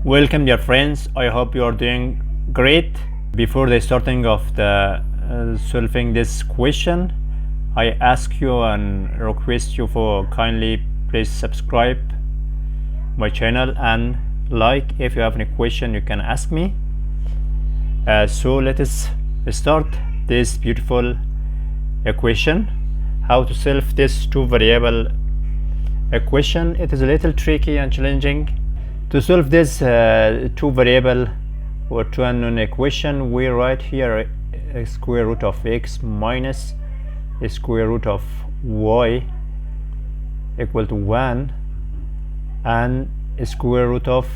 Welcome dear friends, I hope you are doing great. Before the starting of the solving this question, I ask you and request you for kindly please subscribe my channel and like. If you have any question you can ask me. So let us start this beautiful equation. How to solve this two variable equation. It is a little tricky and challenging. To solve this two variable or two unknown equation, we write here a square root of x minus a square root of y equal to 1 and a square root of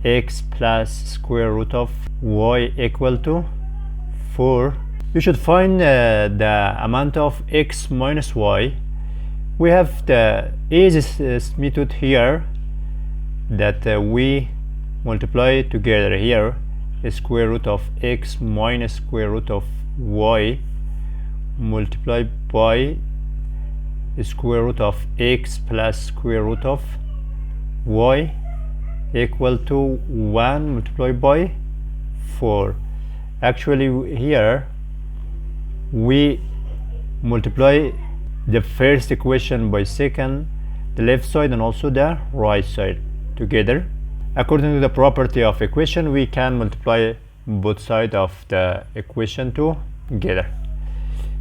x plus square root of y equal to 4. You should find the amount of x minus y. We have the easiest method here, that we multiply together here a square root of x minus square root of y multiplied by a square root of x plus square root of y equal to 1 multiplied by 4. Actually here we multiply the first equation by second, the left side and also the right side together. According to the property of equation, we can multiply both sides of the equation together.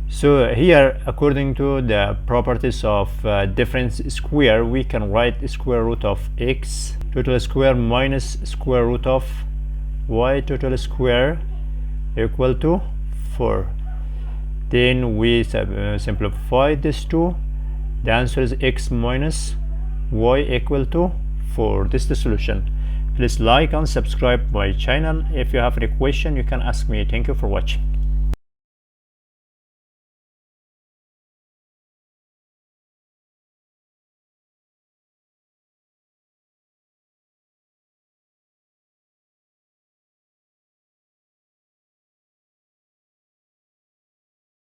So here, according to the properties of difference square, we can write square root of x total square minus square root of y total square equal to 4. Then we simplify this two. The answer is x minus y equal to 4. This is the solution. Please like and subscribe my channel. If you have any question you can ask me. Thank you for watching.